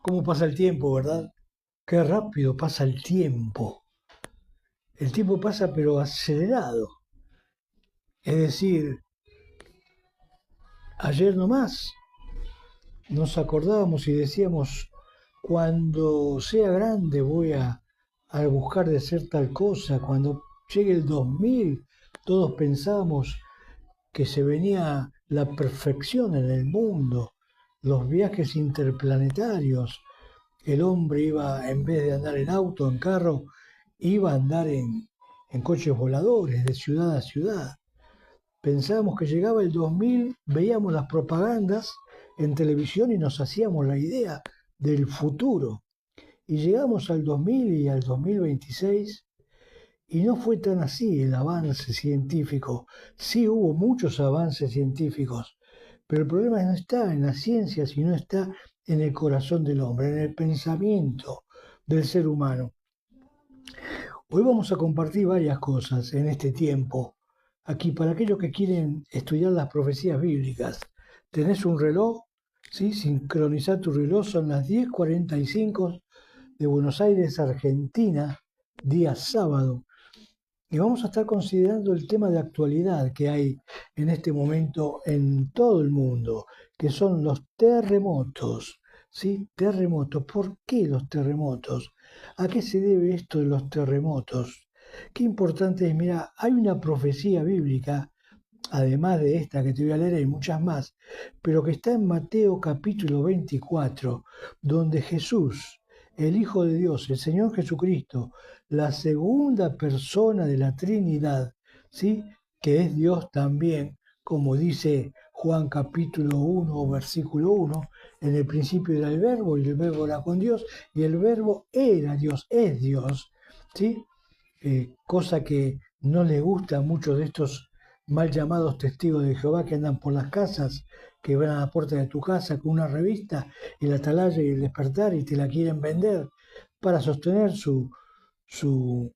cómo pasa el tiempo, ¿verdad? Qué rápido pasa el tiempo. El tiempo pasa pero acelerado. Es decir, ayer nomás nos acordábamos y decíamos, cuando sea grande a buscar de ser tal cosa. Cuando llegue el 2000, todos pensábamos que se venía la perfección en el mundo, los viajes interplanetarios. El hombre iba, en vez de andar en auto, en carro, iba a andar en coches voladores de ciudad a ciudad. Pensábamos que llegaba el 2000, veíamos las propagandas en televisión y nos hacíamos la idea del futuro. Y llegamos al 2000 y al 2026 y no fue tan así el avance científico. Sí hubo muchos avances científicos, pero el problema no está en la ciencia, sino está en el corazón del hombre, en el pensamiento del ser humano. Hoy vamos a compartir varias cosas en este tiempo. Aquí, para aquellos que quieren estudiar las profecías bíblicas, tenés un reloj, ¿sí? Sincronizar tu reloj, son las 10:45 de Buenos Aires, Argentina, día sábado. Y vamos a estar considerando el tema de actualidad que hay en este momento en todo el mundo, que son los terremotos. ¿Sí? Terremotos. ¿Por qué los terremotos? ¿A qué se debe esto de los terremotos? Qué importante es, mira, hay una profecía bíblica, además de esta que te voy a leer, hay muchas más, pero que está en Mateo capítulo 24, donde Jesús, el Hijo de Dios, el Señor Jesucristo, la segunda persona de la Trinidad, ¿sí? Que es Dios también, como dice Juan capítulo 1, versículo 1, en el principio era el verbo y el verbo era con Dios y el verbo era Dios, es Dios, ¿sí? Cosa que no le gusta a muchos de estos mal llamados testigos de Jehová que andan por las casas, que van a la puerta de tu casa con una revista, el Atalaya y el Despertar y te la quieren vender para sostener su, su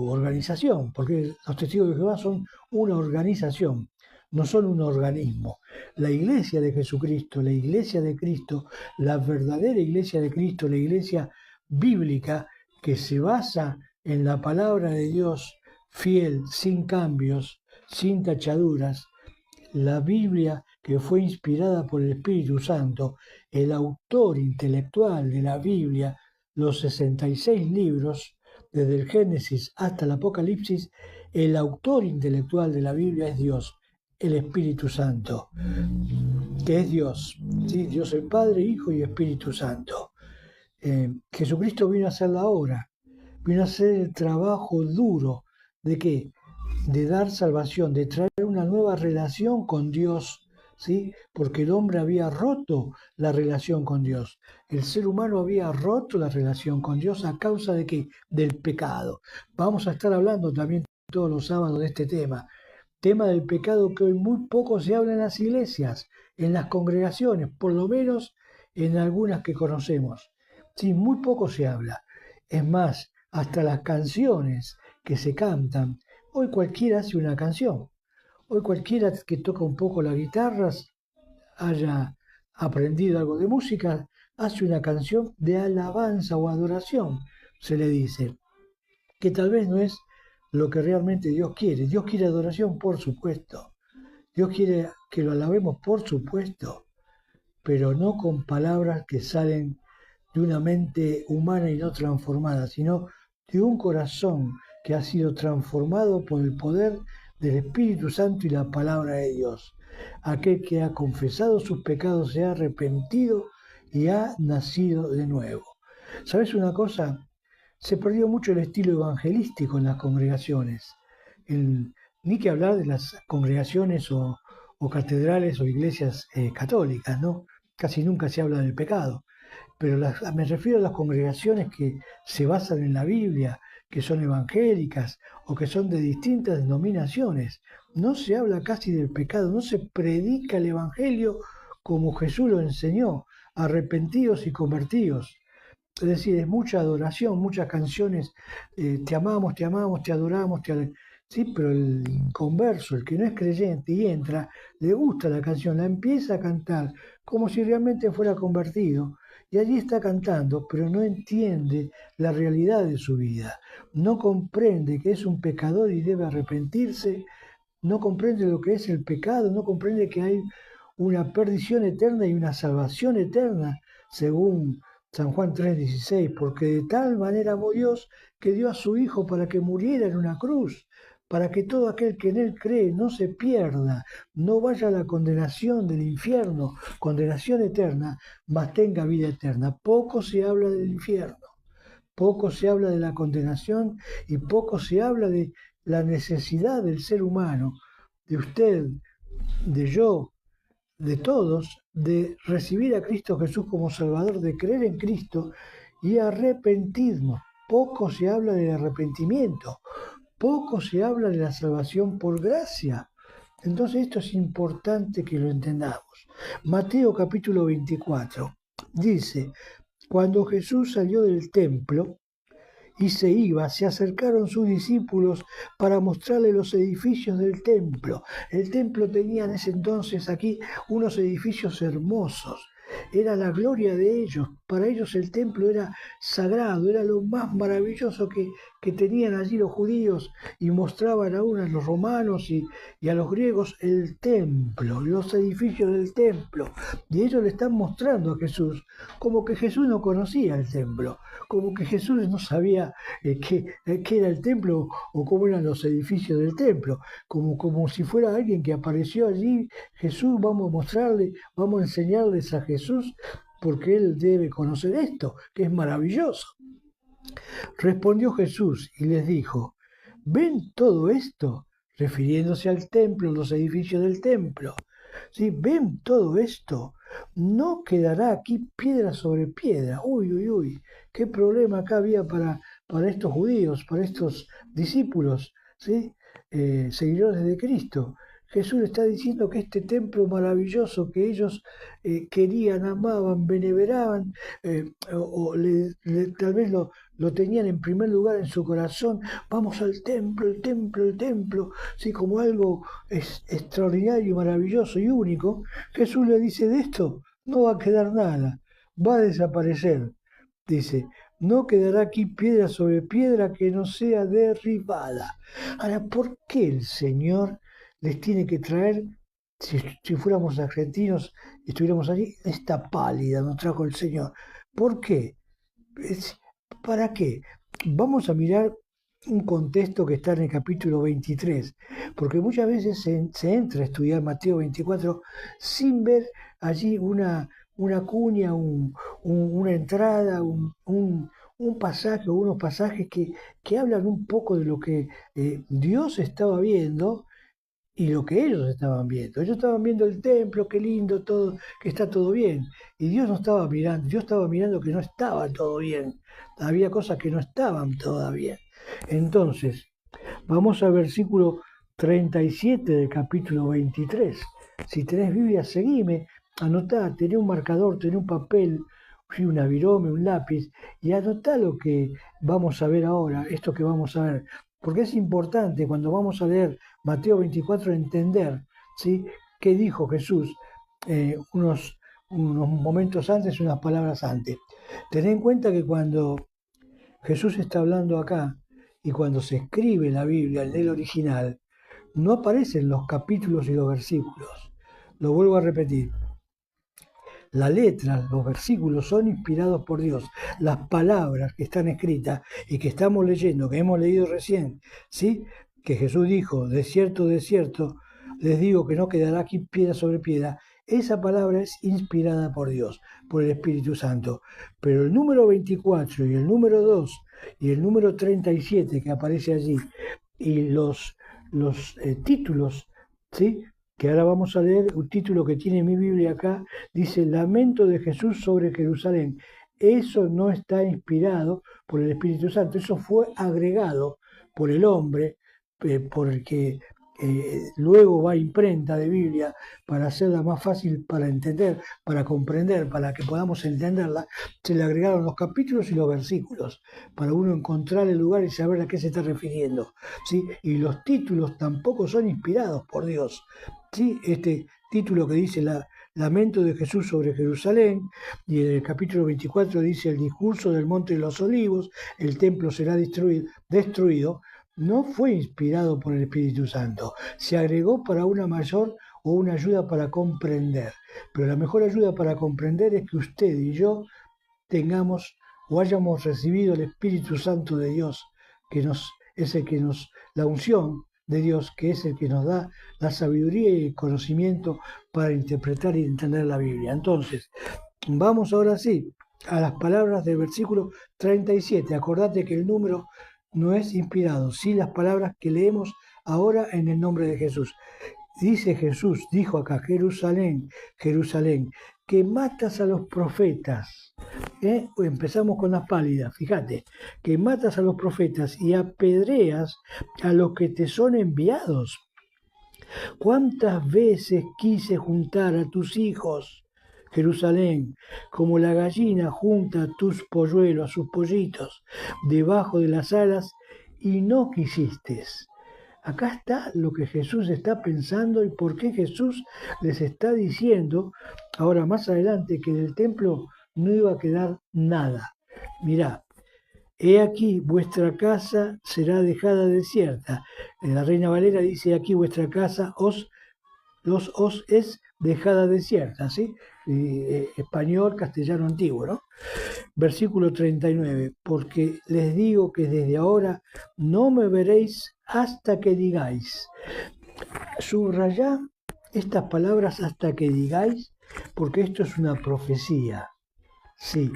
organización, porque los testigos de Jehová son una organización, no son un organismo. La iglesia de Jesucristo, la iglesia de Cristo, la verdadera iglesia de Cristo, la iglesia bíblica que se basa en la palabra de Dios fiel, sin cambios, sin tachaduras, la Biblia que fue inspirada por el Espíritu Santo, el autor intelectual de la Biblia, los 66 libros, desde el Génesis hasta el Apocalipsis, el autor intelectual de la Biblia es Dios, el Espíritu Santo, que es Dios, ¿sí? Dios el Padre, Hijo y Espíritu Santo. Jesucristo vino a hacer la obra, vino a hacer el trabajo duro de qué, de dar salvación, de traer una nueva relación con Dios, ¿sí? Porque el hombre había roto la relación con Dios. El ser humano había roto la relación con Dios a causa de qué? Del pecado. Vamos a estar hablando también todos los sábados de este tema del pecado que hoy muy poco se habla en las iglesias, en las congregaciones, por lo menos en algunas que conocemos. Sí, muy poco se habla. Es más, hasta las canciones que se cantan, hoy cualquiera hace una canción. Hoy cualquiera que toca un poco la guitarra, haya aprendido algo de música, hace una canción de alabanza o adoración, se le dice, que tal vez no es lo que realmente Dios quiere. Dios quiere adoración, por supuesto. Dios quiere que lo alabemos, por supuesto, pero no con palabras que salen de una mente humana y no transformada, sino de un corazón que ha sido transformado por el poder del Espíritu Santo y la palabra de Dios. Aquel que ha confesado sus pecados se ha arrepentido y ha nacido de nuevo. ¿Sabes una cosa? Se perdió mucho el estilo evangelístico en las congregaciones. El- Ni que hablar de las congregaciones o catedrales o iglesias católicas, ¿no? Casi nunca se habla del pecado, pero me refiero a las congregaciones que se basan en la Biblia, que son evangélicas o que son de distintas denominaciones. No se habla casi del pecado, no se predica el Evangelio como Jesús lo enseñó, arrepentidos y convertidos. Es decir, es mucha adoración, muchas canciones, te amamos, te adoramos, Sí, pero el inconverso, el que no es creyente y entra, le gusta la canción, la empieza a cantar como si realmente fuera convertido. Y allí está cantando, pero no entiende la realidad de su vida. No comprende que es un pecador y debe arrepentirse. No comprende lo que es el pecado. No comprende que hay una perdición eterna y una salvación eterna, según San Juan 3:16. Porque de tal manera amó Dios que dio a su Hijo para que muriera en una cruz, para que todo aquel que en Él cree no se pierda, no vaya a la condenación del infierno, condenación eterna, mas tenga vida eterna. Poco se habla del infierno, poco se habla de la condenación y poco se habla de la necesidad del ser humano, de usted, de yo, de todos, de recibir a Cristo Jesús como Salvador, de creer en Cristo y arrepentirnos. Poco se habla del arrepentimiento, poco se habla de la salvación por gracia. Entonces esto es importante que lo entendamos. Mateo capítulo 24 dice, cuando Jesús salió del templo y se iba, se acercaron sus discípulos para mostrarle los edificios del templo. El templo tenía en ese entonces aquí unos edificios hermosos. Era la gloria de ellos. Para ellos el templo era sagrado, era lo más maravilloso que tenían allí los judíos y mostraban aún a los romanos y a los griegos el templo, los edificios del templo. Y ellos le están mostrando a Jesús como que Jesús no conocía el templo, como que Jesús no sabía qué era el templo o cómo eran los edificios del templo, como si fuera alguien que apareció allí. Jesús, vamos a mostrarle, vamos a enseñarles a Jesús porque Él debe conocer esto, que es maravilloso. Respondió Jesús y les dijo, ¿ven todo esto? Refiriéndose al templo, los edificios del templo. ¿Sí? ¿Ven todo esto? No quedará aquí piedra sobre piedra. Uy, uy, uy. ¿Qué problema acá había para estos judíos, para estos discípulos, ¿sí? Seguidores de Cristo? Jesús está diciendo que este templo maravilloso que ellos querían, amaban, veneraban, tal vez lo tenían en primer lugar en su corazón. Vamos al templo, el templo, el templo, ¿sí? Como algo extraordinario, maravilloso y único. Jesús le dice, de esto no va a quedar nada, va a desaparecer. Dice, no quedará aquí piedra sobre piedra que no sea derribada. Ahora, ¿por qué el Señor les tiene que traer, si fuéramos argentinos, estuviéramos allí, esta pálida nos trajo el Señor? ¿Por qué? ¿Para qué? Vamos a mirar un contexto que está en el capítulo 23, porque muchas veces se entra a estudiar Mateo 24 sin ver allí una cuña, una entrada, un pasaje o unos pasajes que hablan un poco de lo que Dios estaba viendo y lo que ellos estaban viendo. Ellos estaban viendo el templo, qué lindo todo, que está todo bien. Y Dios no estaba mirando, Dios estaba mirando que no estaba todo bien. Había cosas que no estaban todavía. Entonces, vamos al versículo 37 del capítulo 23. Si tenés Biblia, seguime, anotá, tené un marcador, tené un papel, un avirome, un lápiz, y anotá lo que vamos a ver ahora, esto que vamos a ver. Porque es importante cuando vamos a leer Mateo 24 entender, ¿sí?, qué dijo Jesús unos momentos antes, unas palabras antes. Ten en cuenta que cuando Jesús está hablando acá y cuando se escribe la Biblia en el original, no aparecen los capítulos y los versículos. Lo vuelvo a repetir. La letra, los versículos son inspirados por Dios. Las palabras que están escritas y que estamos leyendo, que hemos leído recién, ¿sí?, que Jesús dijo, de cierto, les digo que no quedará aquí piedra sobre piedra. Esa palabra es inspirada por Dios, por el Espíritu Santo. Pero el número 24 y el número 2 y el número 37 que aparece allí y los títulos, ¿sí?, que ahora vamos a leer, un título que tiene mi Biblia acá, dice Lamento de Jesús sobre Jerusalén. Eso no está inspirado por el Espíritu Santo, eso fue agregado por el hombre, por el que luego va a imprenta de Biblia para hacerla más fácil para entender, para comprender, para que podamos entenderla, se le agregaron los capítulos y los versículos, para uno encontrar el lugar y saber a qué se está refiriendo, ¿sí? Y los títulos tampoco son inspirados por Dios, ¿sí? Este título que dice Lamento de Jesús sobre Jerusalén, y en el capítulo 24 dice el discurso del Monte de los Olivos, el templo será destruido, no fue inspirado por el Espíritu Santo, se agregó para una mayor o una ayuda para comprender. Pero la mejor ayuda para comprender es que usted y yo tengamos o hayamos recibido el Espíritu Santo de Dios, es el que nos, la unción de Dios, que es el que nos da la sabiduría y el conocimiento para interpretar y entender la Biblia. Entonces, vamos ahora sí a las palabras del versículo 37. Acordate que el número no es inspirado, sí las palabras que leemos ahora en el nombre de Jesús. Dice Jesús, dijo acá, Jerusalén, Jerusalén, que matas a los profetas. Empezamos con las pálidas, fíjate, que matas a los profetas y apedreas a los que te son enviados. ¿Cuántas veces quise juntar a tus hijos, Jerusalén, como la gallina junta a tus polluelos, a sus pollitos, debajo de las alas, y no quisiste? Acá está lo que Jesús está pensando y por qué Jesús les está diciendo, ahora más adelante, que del templo no iba a quedar nada. Mirá, he aquí vuestra casa será dejada desierta. La Reina Valera dice, aquí vuestra casa os es dejada desierta, ¿sí? Español, castellano antiguo, ¿no? Versículo 39, porque les digo que desde ahora no me veréis hasta que digáis. Subrayá estas palabras hasta que digáis, porque esto es una profecía. Sí,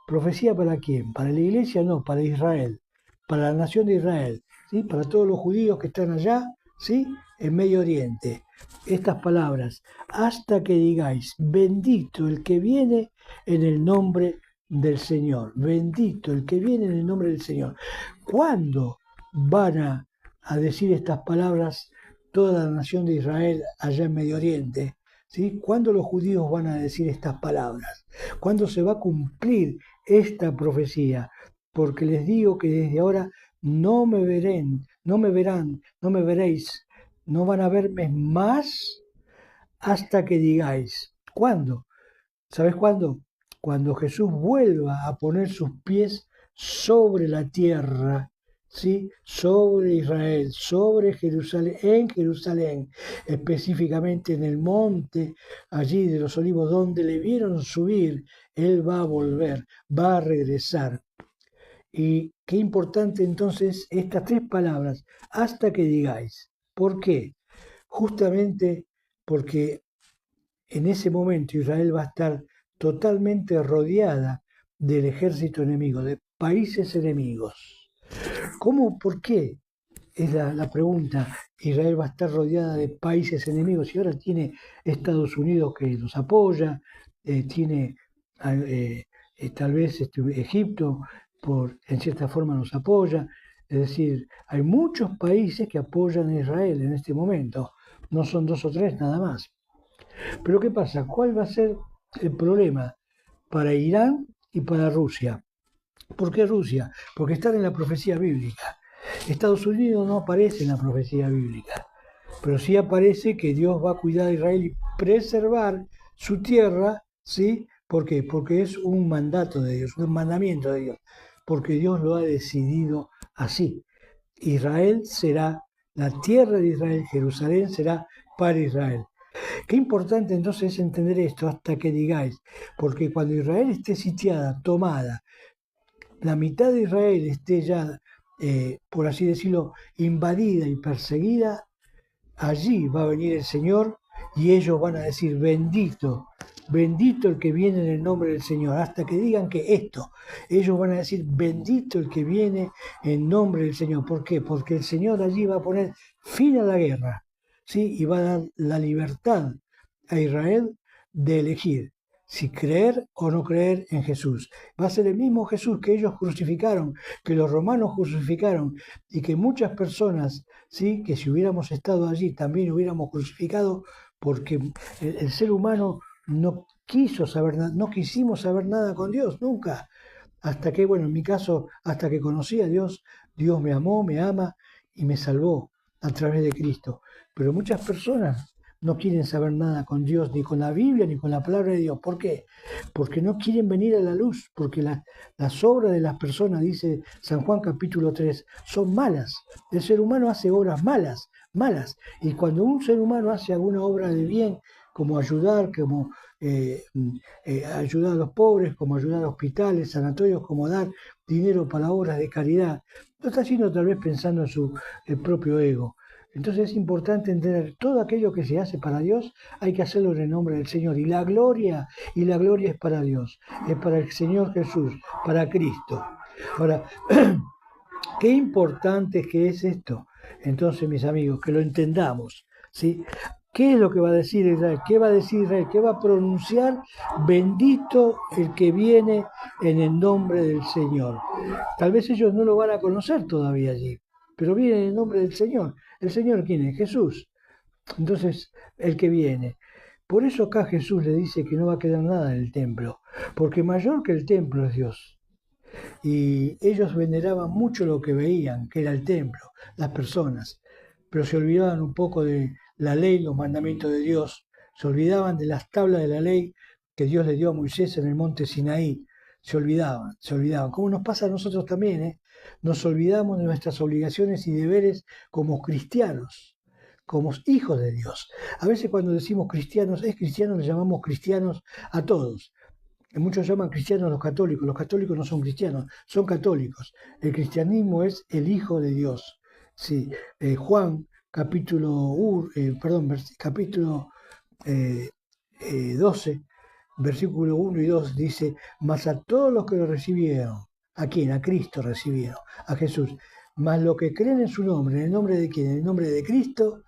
profecía ¿para quién? Para la iglesia no, para Israel, para la nación de Israel, ¿sí? Para todos los judíos que están allá, ¿sí? En Medio Oriente. Estas palabras, hasta que digáis, bendito el que viene en el nombre del Señor, bendito el que viene en el nombre del Señor. ¿Cuándo van a decir estas palabras toda la nación de Israel allá en Medio Oriente? ¿Sí? ¿Cuándo los judíos van a decir estas palabras? ¿Cuándo se va a cumplir esta profecía? Porque les digo que desde ahora no me verán, no me veréis, no van a verme más hasta que digáis. ¿Cuándo? ¿Sabes cuándo? Cuando Jesús vuelva a poner sus pies sobre la tierra, ¿sí? Sobre Israel, sobre Jerusalén, en Jerusalén, específicamente en el monte allí de los Olivos, donde le vieron subir, Él va a volver, va a regresar. Y qué importante entonces estas tres palabras, hasta que digáis. ¿Por qué? Justamente porque en ese momento Israel va a estar totalmente rodeada del ejército enemigo, de países enemigos. ¿Cómo? ¿Por qué? Es la pregunta. Israel va a estar rodeada de países enemigos y ahora tiene Estados Unidos que los apoya, tiene tal vez Egipto en cierta forma los apoya. Es decir, hay muchos países que apoyan a Israel en este momento. No son 2 o 3 nada más. Pero ¿qué pasa? ¿Cuál va a ser el problema para Irán y para Rusia? ¿Por qué Rusia? Porque están en la profecía bíblica. Estados Unidos no aparece en la profecía bíblica, pero sí aparece que Dios va a cuidar a Israel y preservar su tierra, ¿sí? ¿Por qué? Porque es un mandato de Dios, un mandamiento de Dios, porque Dios lo ha decidido así. Israel será, la tierra de Israel, Jerusalén será para Israel. Qué importante entonces es entender esto hasta que digáis, porque cuando Israel esté sitiada, tomada, la mitad de Israel esté ya, por así decirlo, invadida y perseguida, allí va a venir el Señor y ellos van a decir, bendito, bendito el que viene en el nombre del Señor, hasta que digan que esto, ellos van a decir, bendito el que viene en nombre del Señor. ¿Por qué? Porque el Señor allí va a poner fin a la guerra, ¿sí? Y va a dar la libertad a Israel de elegir si creer o no creer en Jesús. Va a ser el mismo Jesús que ellos crucificaron, que los romanos crucificaron y que muchas personas, ¿sí?, que si hubiéramos estado allí también hubiéramos crucificado, porque el ser humano no quiso saber nada, no quisimos saber nada con Dios, nunca. Hasta que, bueno, en mi caso, hasta que conocí a Dios, Dios me amó, me ama y me salvó a través de Cristo. Pero muchas personas no quieren saber nada con Dios, ni con la Biblia, ni con la palabra de Dios. ¿Por qué? Porque no quieren venir a la luz, porque las obras de las personas, dice San Juan capítulo 3, son malas. El ser humano hace obras malas, malas. Y cuando un ser humano hace alguna obra de bien, como ayudar, como ayudar a los pobres, como ayudar a hospitales, sanatorios, como dar dinero para obras de caridad, lo está haciendo tal vez pensando en su propio ego. Entonces es importante entender todo aquello que se hace para Dios, hay que hacerlo en el nombre del Señor. Y la gloria es para Dios, es para el Señor Jesús, para Cristo. Ahora, qué importante que es esto. Entonces, mis amigos, que lo entendamos, ¿sí? ¿Qué es lo que va a decir Israel? ¿Qué va a decir Israel? ¿Qué va a pronunciar? Bendito el que viene en el nombre del Señor. Tal vez ellos no lo van a conocer todavía allí, pero viene en el nombre del Señor. ¿El Señor quién es? Jesús. Entonces, el que viene. Por eso acá Jesús le dice que no va a quedar nada en el templo, porque mayor que el templo es Dios. Y ellos veneraban mucho lo que veían, que era el templo, las personas, pero se olvidaban un poco de la ley, los mandamientos de Dios, se olvidaban de las tablas de la ley que Dios le dio a Moisés en el monte Sinaí, se olvidaban, como nos pasa a nosotros también, ¿eh? Nos olvidamos de nuestras obligaciones y deberes como cristianos, como hijos de Dios. A veces cuando decimos cristianos, es cristiano, le llamamos cristianos a todos. Muchos llaman cristianos los católicos no son cristianos, son católicos. El cristianismo es el Hijo de Dios. Sí, Juan capítulo 12, versículo 1 y 2 dice, mas a todos los que lo recibieron, ¿a quién? A Cristo recibieron, a Jesús, mas los que creen en su nombre, ¿en el nombre de quién? En el nombre de Cristo,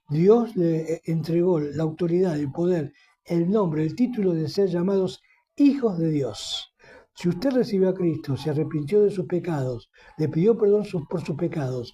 Dios le entregó la autoridad, el poder, el nombre, el título de ser llamados hijos de Dios. Si usted recibió a Cristo, se arrepintió de sus pecados, le pidió perdón por sus pecados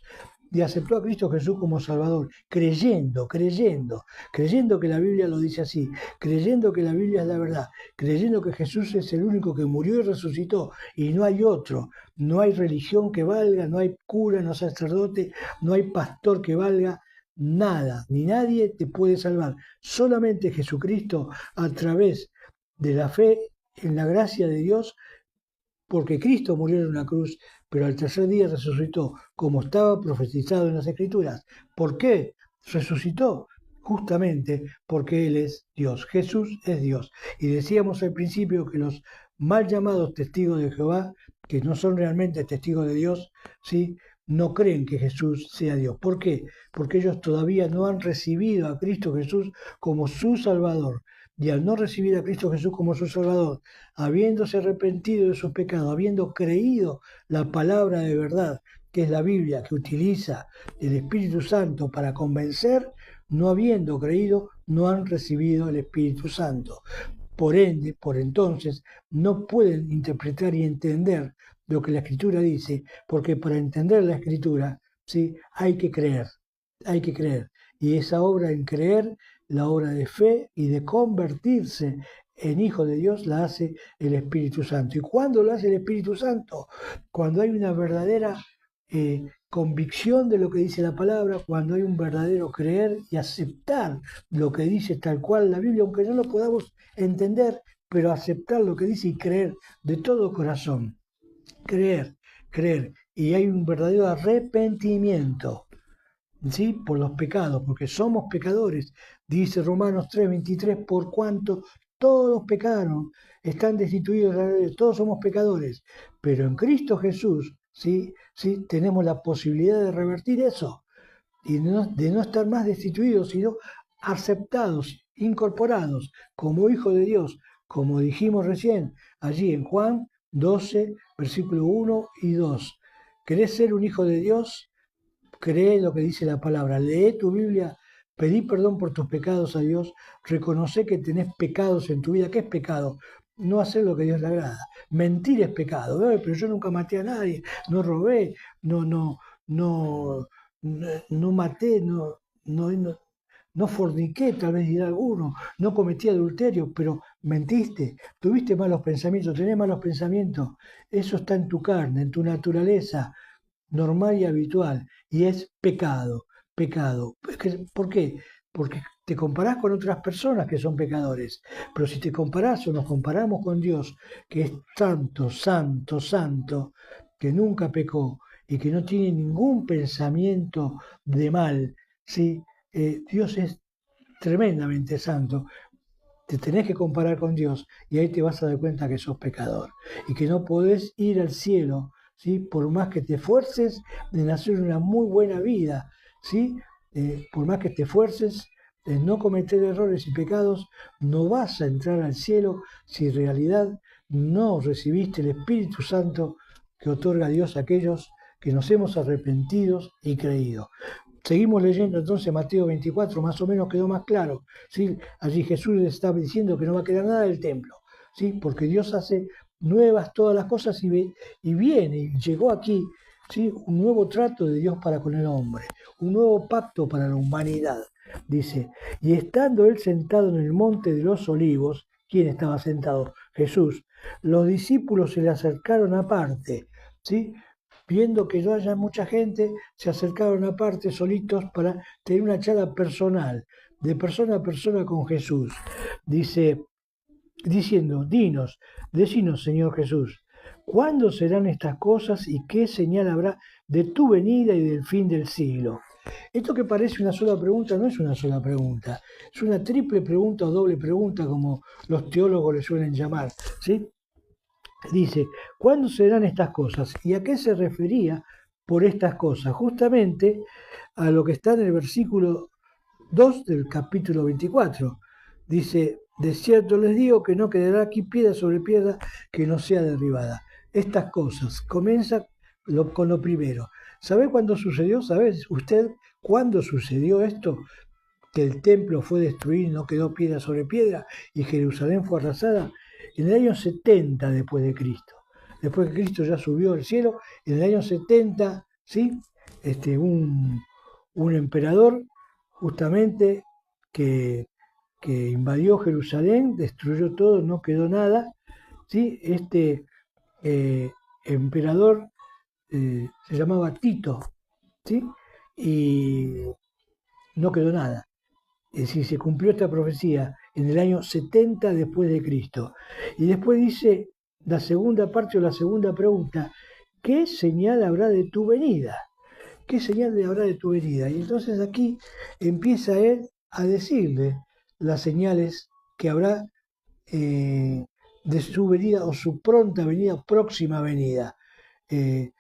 y aceptó a Cristo Jesús como Salvador, creyendo que la Biblia lo dice así, creyendo que la Biblia es la verdad, creyendo que Jesús es el único que murió y resucitó y no hay otro, no hay religión que valga, no hay cura, no hay sacerdote, no hay pastor que valga, nada, ni nadie te puede salvar, solamente Jesucristo a través de la fe en la gracia de Dios, porque Cristo murió en una cruz, pero al tercer día resucitó, como estaba profetizado en las Escrituras. ¿Por qué resucitó? Justamente porque Él es Dios. Jesús es Dios. Y decíamos al principio que los mal llamados testigos de Jehová, que no son realmente testigos de Dios, ¿sí?, no creen que Jesús sea Dios. ¿Por qué? Porque ellos todavía no han recibido a Cristo Jesús como su Salvador. Y al no recibir a Cristo Jesús como su Salvador, habiéndose arrepentido de sus pecados, habiendo creído la palabra de verdad, que es la Biblia, que utiliza el Espíritu Santo para convencer, no habiendo creído, no han recibido el Espíritu Santo. Por ende, por entonces, no pueden interpretar y entender lo que la Escritura dice, porque para entender la Escritura, ¿sí?, hay que creer, hay que creer. Y esa obra en creer, la obra de fe y de convertirse en hijo de Dios, la hace el Espíritu Santo. ¿Y cuándo lo hace el Espíritu Santo? Cuando hay una verdadera convicción de lo que dice la palabra, cuando hay un verdadero creer y aceptar lo que dice tal cual la Biblia, aunque no lo podamos entender, pero aceptar lo que dice y creer de todo corazón. Creer. Y hay un verdadero arrepentimiento, ¿sí?, por los pecados, porque somos pecadores. Dice Romanos 3:23, por cuanto todos pecaron, están destituidos de la gloria, todos somos pecadores, pero en Cristo Jesús, ¿sí?, tenemos la posibilidad de revertir eso, y de no estar más destituidos, sino aceptados, incorporados como hijos de Dios, como dijimos recién, allí en Juan 12, versículo 1 y 2. ¿Querés ser un hijo de Dios? Cree lo que dice la palabra, lee tu Biblia Pedí perdón por tus pecados a Dios, reconoce que tenés pecados en tu vida. ¿Qué es pecado? No hacer lo que a Dios le agrada. Mentir es pecado. Pero yo nunca maté a nadie, no robé, no, no maté, no forniqué, tal vez dirá alguno, no cometí adulterio, pero mentiste, tuviste malos pensamientos, tenés malos pensamientos. Eso está en tu carne, en tu naturaleza normal y habitual, y es pecado, pecado. ¿Por qué? Porque te comparás con otras personas que son pecadores, pero si te comparás o nos comparamos con Dios, que es santo, santo, santo, que nunca pecó y que no tiene ningún pensamiento de mal, ¿sí? Dios es tremendamente santo. Te tenés que comparar con Dios y ahí te vas a dar cuenta que sos pecador y que no podés ir al cielo, ¿sí? Por más que te esfuerces de nacer una muy buena vida, ¿sí? Por más que te esfuerces de no cometer errores y pecados, no vas a entrar al cielo si en realidad no recibiste el Espíritu Santo que otorga Dios a aquellos que nos hemos arrepentido y creído. Seguimos leyendo entonces Mateo 24, más o menos quedó más claro. ¿Sí? Allí Jesús les está diciendo que no va a quedar nada del templo, ¿sí? Porque Dios hace nuevas todas las cosas y viene, y llegó aquí, ¿sí? Un nuevo trato de Dios para con el hombre, un nuevo pacto para la humanidad. Dice, y estando él sentado en el monte de los olivos, ¿quién estaba sentado? Jesús. Los discípulos se le acercaron aparte, ¿sí? Viendo que no haya mucha gente, se acercaron aparte solitos para tener una charla personal, de persona a persona con Jesús. Dice, diciendo, decinos, Señor Jesús, ¿cuándo serán estas cosas y qué señal habrá de tu venida y del fin del siglo? Esto que parece una sola pregunta no es una sola pregunta, es una triple pregunta o doble pregunta, como los teólogos le suelen llamar, ¿sí? Dice, ¿cuándo serán estas cosas? ¿Y a qué se refería por estas cosas? Justamente a lo que está en el versículo 2 del capítulo 24. Dice, de cierto les digo que no quedará aquí piedra sobre piedra que no sea derribada. Estas cosas, comienza con lo primero. ¿Sabe cuándo sucedió? ¿Sabe usted cuándo sucedió esto? Que el templo fue destruido y no quedó piedra sobre piedra y Jerusalén fue arrasada en el año 70 después de Cristo. Después que Cristo ya subió al cielo, en el año 70, ¿sí? Un emperador justamente que, que invadió Jerusalén, destruyó todo, no quedó nada, ¿sí? Eh, emperador se llamaba Tito, ¿sí? Y no quedó nada. Es decir, se cumplió esta profecía en el año 70 después de Cristo. Y después dice la segunda parte o la segunda pregunta, ¿qué señal habrá de tu venida? ¿Qué señal habrá de tu venida? Y entonces aquí empieza él a decirle las señales que habrá de su venida o su pronta venida, próxima venida. Eh,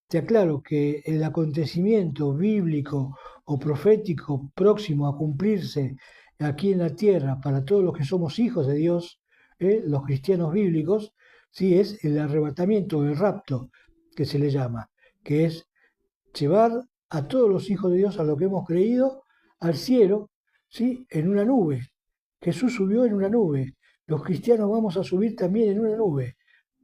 Te aclaro que el acontecimiento bíblico o profético próximo a cumplirse aquí en la tierra para todos los que somos hijos de Dios, los cristianos bíblicos, sí es el arrebatamiento, el rapto, que se le llama, que es llevar a todos los hijos de Dios, a lo que hemos creído, al cielo, ¿sí? En una nube. Jesús subió en una nube. Los cristianos vamos a subir también en una nube.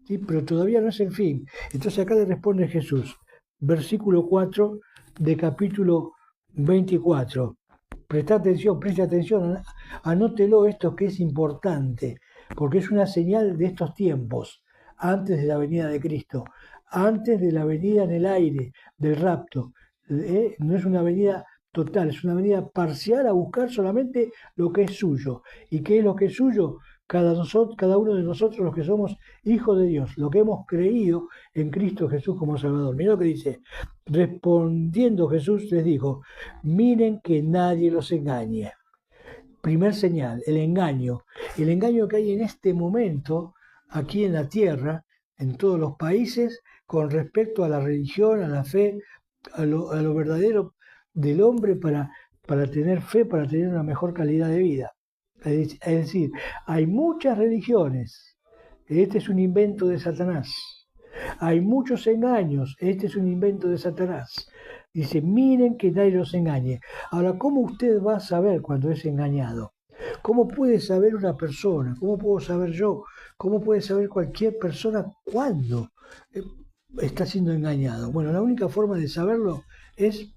¿Sí? Pero todavía no es el fin. Entonces acá le responde Jesús, versículo 4 de capítulo 24. Preste atención, anótelo esto que es importante, porque es una señal de estos tiempos, antes de la venida de Cristo, antes de la venida en el aire, del rapto. No es una venida total, es una venida parcial a buscar solamente lo que es suyo. ¿Y qué es lo que es suyo? Cada uno de nosotros los que somos hijos de Dios, lo que hemos creído en Cristo Jesús como Salvador. Mira lo que dice, respondiendo Jesús les dijo, miren que nadie los engañe. Primer señal, el engaño que hay en este momento aquí en la tierra, en todos los países, con respecto a la religión, a la fe, a lo verdadero del hombre para tener fe, para tener una mejor calidad de vida. Es decir, hay muchas religiones, este es un invento de Satanás. Hay muchos engaños, este es un invento de Satanás. Dice, miren que nadie los engañe. Ahora, ¿cómo usted va a saber cuando es engañado? ¿Cómo puede saber una persona? ¿Cómo puedo saber yo? ¿Cómo puede saber cualquier persona cuándo está siendo engañado? Bueno, la única forma de saberlo es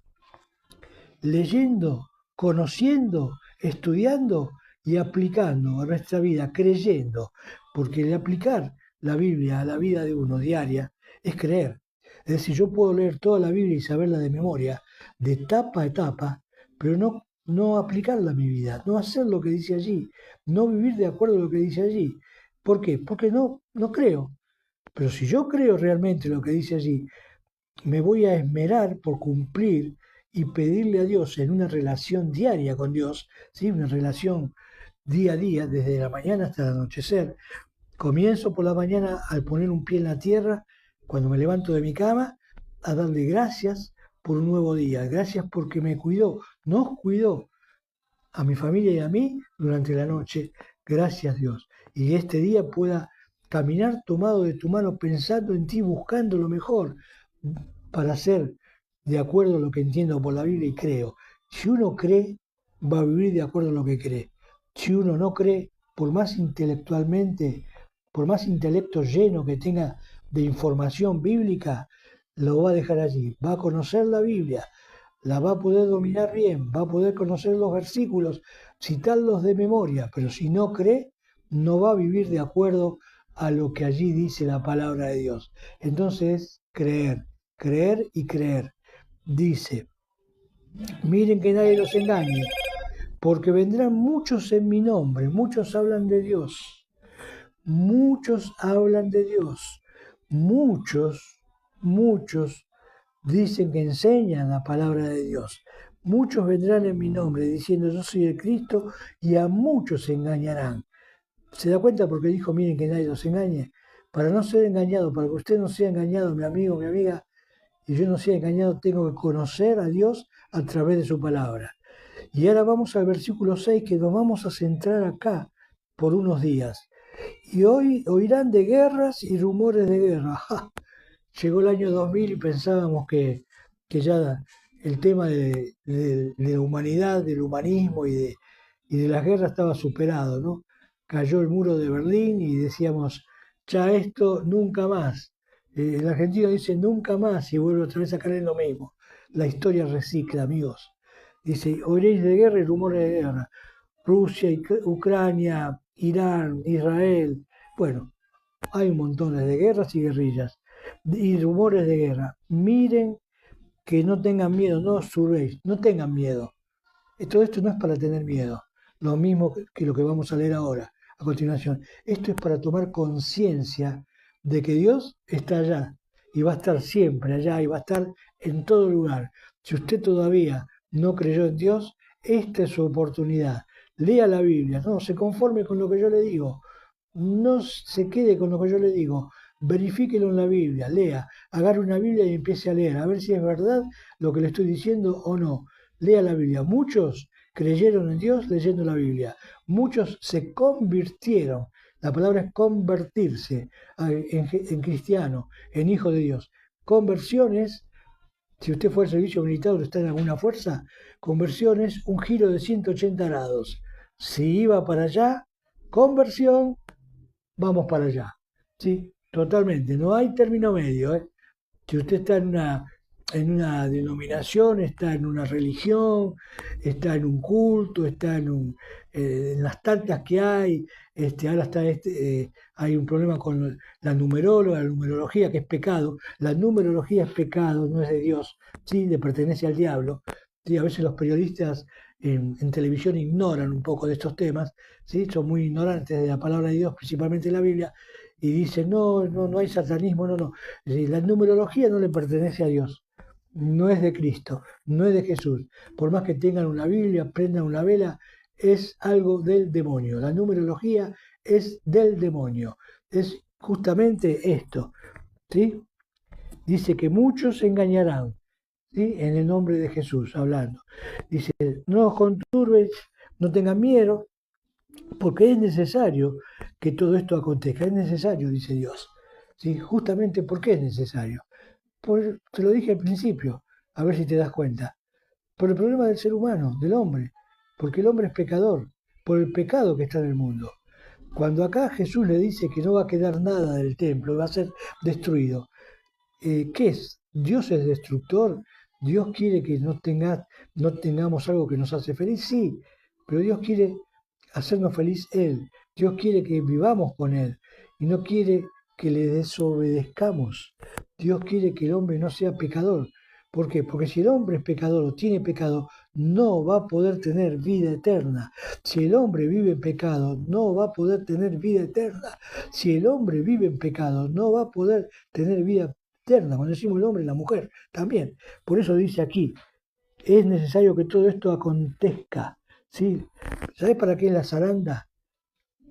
leyendo, conociendo, estudiando y aplicando a nuestra vida, creyendo, porque el aplicar la Biblia a la vida de uno diaria es creer. Es decir, yo puedo leer toda la Biblia y saberla de memoria, de etapa a etapa, pero no aplicarla a mi vida, no hacer lo que dice allí, no vivir de acuerdo a lo que dice allí. ¿Por qué? Porque no creo. Pero si yo creo realmente lo que dice allí, me voy a esmerar por cumplir y pedirle a Dios en una relación diaria con Dios, ¿sí? Una relación día a día, desde la mañana hasta el anochecer. Comienzo por la mañana al poner un pie en la tierra, cuando me levanto de mi cama, a darle gracias por un nuevo día. Gracias porque me cuidó, nos cuidó a mi familia y a mí durante la noche. Gracias Dios. Y este día pueda caminar tomado de tu mano, pensando en ti, buscando lo mejor para hacer de acuerdo a lo que entiendo por la Biblia y creo. Si uno cree, va a vivir de acuerdo a lo que cree. Si uno no cree, por más intelectualmente, por más intelecto lleno que tenga de información bíblica, lo va a dejar allí. Va a conocer la Biblia, la va a poder dominar bien, va a poder conocer los versículos, citarlos de memoria, pero si no cree, no va a vivir de acuerdo a lo que allí dice la palabra de Dios. Entonces, creer, creer y creer. Dice, miren que nadie los engañe, porque vendrán muchos en mi nombre, muchos hablan de Dios, muchos hablan de Dios, muchos dicen que enseñan la palabra de Dios. Muchos vendrán en mi nombre diciendo yo soy el Cristo y a muchos se engañarán. ¿Se da cuenta porque dijo miren que nadie los engañe? Para no ser engañado, para que usted no sea engañado, mi amigo, mi amiga, y yo no sea engañado, tengo que conocer a Dios a través de su palabra. Y ahora vamos al versículo 6 que nos vamos a centrar acá por unos días. Y hoy oirán de guerras y rumores de guerra. ¡Ja! Llegó el año 2000 y pensábamos que ya el tema de la humanidad, del humanismo y de las guerras estaba superado, ¿no? Cayó el muro de Berlín y decíamos, ya esto nunca más. El argentino dice nunca más y vuelve otra vez a caer en lo mismo. La historia recicla, amigos. Dice, oiréis de guerra y rumores de guerra. Rusia, Ucrania, Irán, Israel. Bueno, hay un montón de guerras y guerrillas y rumores de guerra. Miren que no tengan miedo, no os turbéis, no tengan miedo. Todo esto no es para tener miedo, lo mismo que lo que vamos a leer ahora, a continuación. Esto es para tomar conciencia de que Dios está allá y va a estar siempre allá y va a estar en todo lugar. Si usted todavía no creyó en Dios, esta es su oportunidad. Lea la Biblia, no se conforme con lo que yo le digo, no se quede con lo que yo le digo, verifíquelo en la Biblia, lea, agarre una Biblia y empiece a leer, a ver si es verdad lo que le estoy diciendo o no. Lea la Biblia. Muchos creyeron en Dios leyendo la Biblia. Muchos se convirtieron. La palabra es convertirse en cristiano, en hijo de Dios. Conversiones, si usted fue al servicio militar o está en alguna fuerza, conversiones, un giro de 180 grados. Si iba para allá, conversión, vamos para allá. ¿Sí? Totalmente. No hay término medio. Si usted está en una denominación, está en una religión, está en un culto, está en las tantas que hay, ahora hay un problema con la numerología que es pecado. La numerología es pecado, no es de Dios, ¿sí? Le pertenece al diablo. ¿Sí? A veces los periodistas en televisión ignoran un poco de estos temas, ¿sí? Son muy ignorantes de la palabra de Dios, principalmente la Biblia, y dicen, no hay satanismo, no. Es decir, la numerología no le pertenece a Dios, no es de Cristo, no es de Jesús. Por más que tengan una Biblia, prendan una vela, es algo del demonio. La numerología es del demonio. Es justamente esto, ¿sí? Dice que muchos se engañarán, ¿sí? En el nombre de Jesús, hablando. Dice, no os conturbéis, no tengan miedo, porque es necesario que todo esto acontezca. Es necesario, dice Dios. ¿Sí? Justamente porque es necesario. Te lo dije al principio. A ver si te das cuenta. Por el problema del ser humano, del hombre, porque el hombre es pecador, por el pecado que está en el mundo. Cuando acá Jesús le dice que no va a quedar nada del templo, va a ser destruido, ¿qué es? ¿Dios es destructor? ¿Dios quiere que no tengamos algo que nos hace feliz? Sí, pero Dios quiere hacernos feliz Él. Dios quiere que vivamos con Él y no quiere que le desobedezcamos. Dios quiere que el hombre no sea pecador. ¿Por qué? Porque si el hombre es pecador o tiene pecado, no va a poder tener vida eterna. Si el hombre vive en pecado, no va a poder tener vida eterna. Si el hombre vive en pecado, no va a poder tener vida eterna. Cuando decimos el hombre, la mujer también. Por eso dice aquí, es necesario que todo esto acontezca. ¿Sí? ¿Sabes para qué es la zaranda?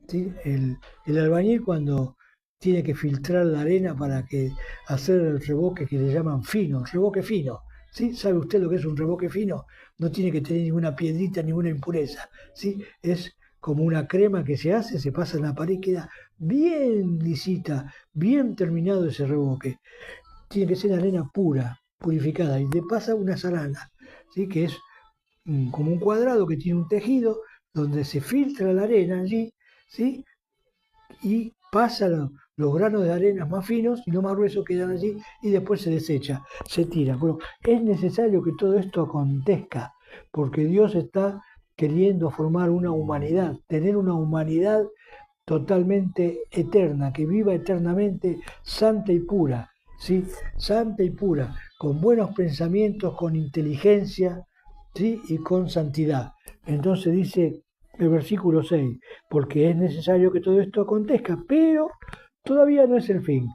¿Sí? El albañil cuando tiene que filtrar la arena para que hacer el revoque que le llaman fino, revoque fino. ¿Sí? ¿Sabe usted lo que es un revoque fino? No tiene que tener ninguna piedrita, ninguna impureza. ¿Sí? Es como una crema que se hace, se pasa en la pared y queda bien lisita, bien terminado ese revoque. Tiene que ser arena pura, purificada, y le pasa una zaranda, ¿sí? Que es como un cuadrado que tiene un tejido donde se filtra la arena allí, ¿sí? Y pasa los granos de arena más finos y los más gruesos quedan allí y después se desecha, se tira. Bueno, es necesario que todo esto acontezca, porque Dios está queriendo formar una humanidad, tener una humanidad totalmente eterna, que viva eternamente santa y pura, ¿sí? Santa y pura, con buenos pensamientos, con inteligencia, ¿sí? Y con santidad. Entonces dice el versículo 6, porque es necesario que todo esto acontezca, pero todavía no es el fin.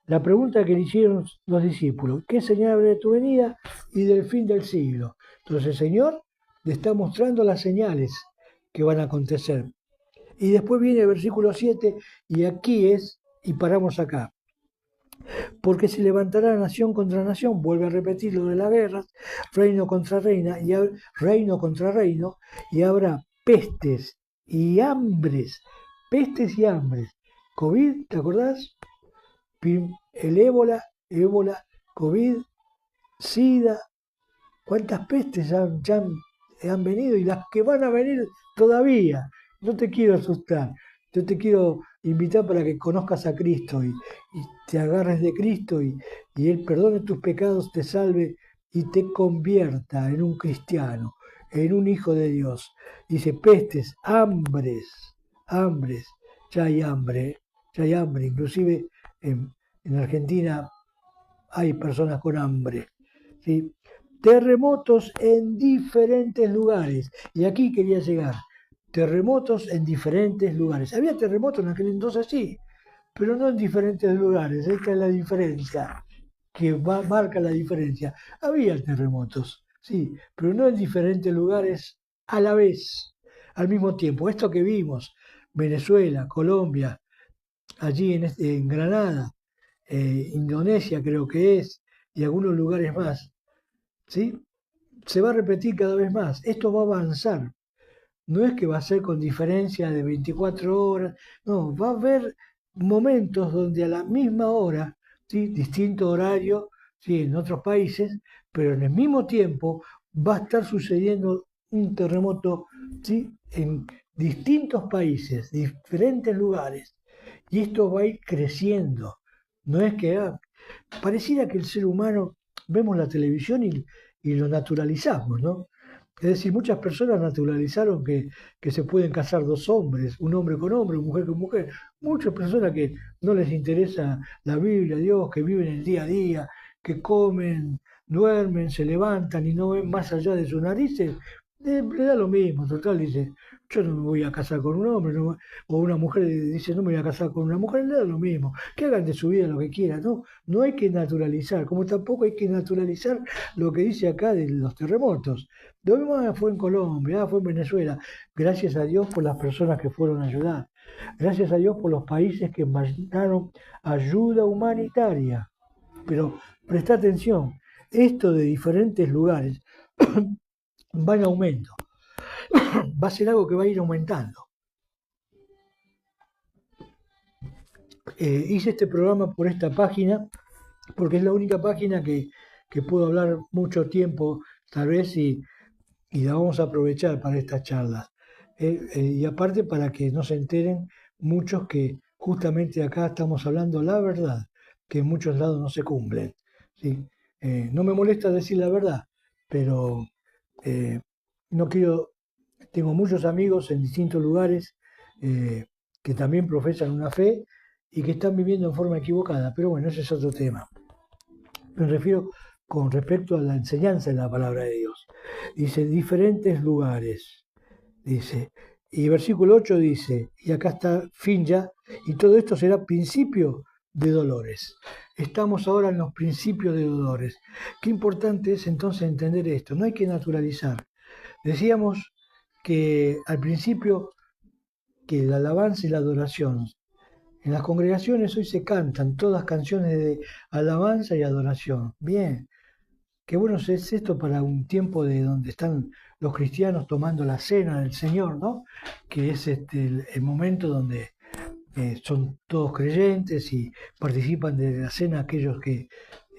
La pregunta que le hicieron los discípulos, ¿qué señal habrá de tu venida y del fin del siglo? Entonces el Señor le está mostrando las señales que van a acontecer. Y después viene el versículo 7 y aquí es, y paramos acá. Porque se levantará nación contra nación, vuelve a repetir lo de las guerras, reino contra reina, reino contra reino, y habrá pestes y hambres. COVID, ¿te acordás? El ébola, COVID, SIDA, cuántas pestes han venido y las que van a venir todavía. No te quiero asustar, yo te quiero invitar para que conozcas a Cristo y te agarres de Cristo y Él perdone tus pecados, te salve y te convierta en un cristiano, en un hijo de Dios. Dice pestes, hambres, ya hay hambre, ya hay hambre, inclusive en Argentina hay personas con hambre. ¿Sí? Terremotos en diferentes lugares. Y aquí quería llegar. Terremotos en diferentes lugares. Había terremotos en aquel entonces, sí, pero no en diferentes lugares. Esta es la diferencia que marca la diferencia. Había terremotos, sí, pero no en diferentes lugares a la vez, al mismo tiempo. Esto que vimos, Venezuela, Colombia, allí en Granada, Indonesia creo que es, y algunos lugares más, ¿sí? Se va a repetir cada vez más. Esto va a avanzar. No es que va a ser con diferencia de 24 horas, no, va a haber momentos donde a la misma hora, ¿sí? Distinto horario, ¿sí? En otros países, pero en el mismo tiempo va a estar sucediendo un terremoto, ¿sí? En distintos países, diferentes lugares. Y esto va a ir creciendo. No es que pareciera que el ser humano vemos la televisión y lo naturalizamos, ¿no? Es decir, muchas personas naturalizaron que se pueden casar dos hombres, un hombre con hombre, una mujer con mujer. Muchas personas que no les interesa la Biblia, Dios, que viven el día a día, que comen, duermen, se levantan y no ven más allá de sus narices, le da lo mismo. Total, dice, yo no me voy a casar con un hombre, o una mujer dice, no me voy a casar con una mujer, le da lo mismo. Que hagan de su vida lo que quieran, ¿no? No hay que naturalizar, como tampoco hay que naturalizar lo que dice acá de los terremotos. Lo mismo fue en Colombia, fue en Venezuela. Gracias a Dios por las personas que fueron a ayudar. Gracias a Dios por los países que mandaron ayuda humanitaria. Pero presta atención, esto de diferentes lugares va en aumento. Va a ser algo que va a ir aumentando. Hice este programa por esta página porque es la única página que que puedo hablar mucho tiempo, tal vez, y la vamos a aprovechar para estas charlas. Y aparte para que no se enteren muchos que justamente acá estamos hablando la verdad, que en muchos lados no se cumplen. ¿Sí? No me molesta decir la verdad, pero eh, no quiero, tengo muchos amigos en distintos lugares que también profesan una fe y que están viviendo en forma equivocada, pero bueno, ese es otro tema. Me refiero con respecto a la enseñanza de la palabra de Dios. Dice, diferentes lugares, dice. Y versículo 8 dice, y acá está fin ya, y todo esto será principio de dolores. Estamos ahora en los principios de dolores. Qué importante es entonces entender esto. No hay que naturalizar. Decíamos que al principio que la alabanza y la adoración. En las congregaciones hoy se cantan todas canciones de alabanza y adoración. Bien, qué bueno es esto para un tiempo de donde están los cristianos tomando la cena del Señor, ¿no? Que es el momento donde son todos creyentes y participan de la cena aquellos que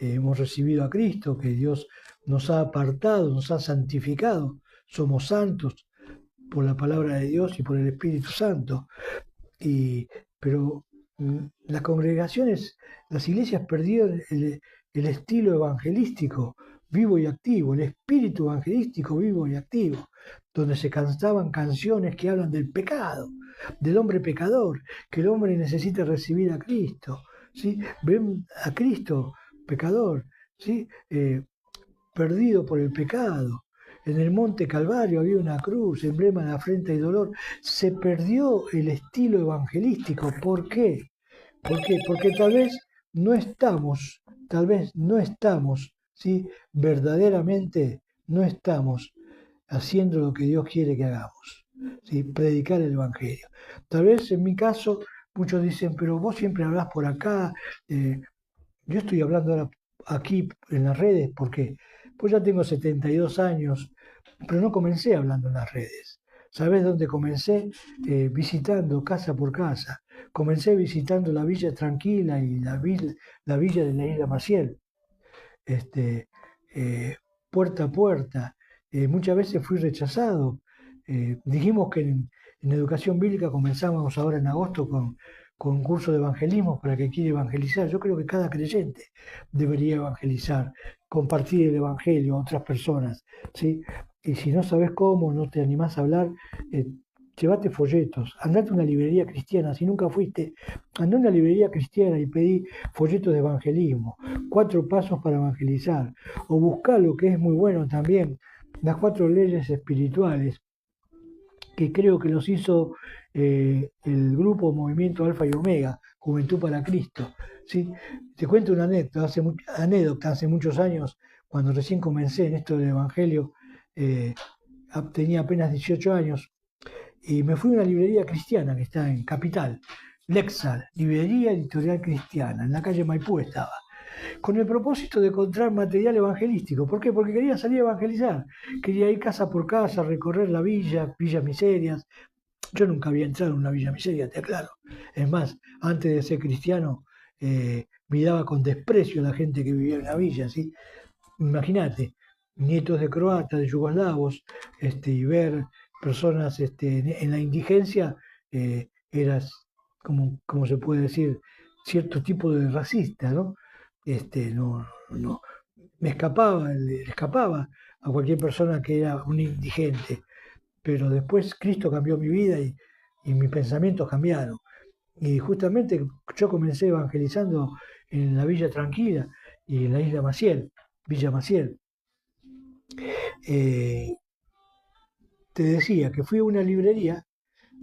hemos recibido a Cristo, que Dios nos ha apartado, nos ha santificado, somos santos por la palabra de Dios y por el Espíritu Santo. Pero las congregaciones, las iglesias perdieron el estilo evangelístico vivo y activo, el espíritu evangelístico vivo y activo, donde se cantaban canciones que hablan del pecado, del hombre pecador, que el hombre necesita recibir a Cristo, ¿sí? Ven a Cristo pecador, ¿sí? Perdido por el pecado. En el monte Calvario había una cruz, emblema de afrenta y dolor. Se perdió el estilo evangelístico. ¿Por qué? ¿Por qué? Porque tal vez no estamos, ¿sí? Verdaderamente no estamos haciendo lo que Dios quiere que hagamos, ¿sí? Predicar el Evangelio. Tal vez en mi caso, muchos dicen, pero vos siempre hablás por acá, yo estoy hablando ahora aquí en las redes porque pues ya tengo 72 años, pero no comencé hablando en las redes. ¿Sabés dónde comencé? Visitando casa por casa. Comencé visitando la Villa Tranquila y la villa de la Isla Maciel, este, puerta a puerta. Muchas veces fui rechazado. Dijimos que en educación bíblica comenzamos ahora en agosto con un curso de evangelismo para que quiera evangelizar. Yo creo que cada creyente debería evangelizar, compartir el evangelio a otras personas, ¿sí? Y si no sabes cómo, no te animás a hablar, llévate folletos, andate a una librería cristiana, si nunca fuiste, andá a una librería cristiana y pedí folletos de evangelismo, 4 pasos para evangelizar, o buscá lo que es muy bueno también, las 4 leyes espirituales, que creo que los hizo el grupo Movimiento Alfa y Omega, Juventud para Cristo. ¿Sí? Te cuento una anécdota, hace muchos años, cuando recién comencé en esto del Evangelio, eh, tenía apenas 18 años, y me fui a una librería cristiana que está en Capital, Lexal, Librería Editorial Cristiana, en la calle Maipú estaba, con el propósito de encontrar material evangelístico. ¿Por qué? Porque quería salir a evangelizar, quería ir casa por casa, recorrer la villa, villas miserias. Yo nunca había entrado en una villa miseria, te aclaro. Es más, antes de ser cristiano, miraba con desprecio a la gente que vivía en la villa, ¿sí? Imagínate, nietos de croatas, de yugoslavos, y ver personas en la indigencia, eras, como se puede decir, cierto tipo de racista, ¿no? No, me escapaba, le escapaba a cualquier persona que era un indigente, pero después Cristo cambió mi vida y mis pensamientos cambiaron. Y justamente yo comencé evangelizando en la Villa Tranquila y en la Isla Maciel, Villa Maciel. Eh, Te decía que fui a una librería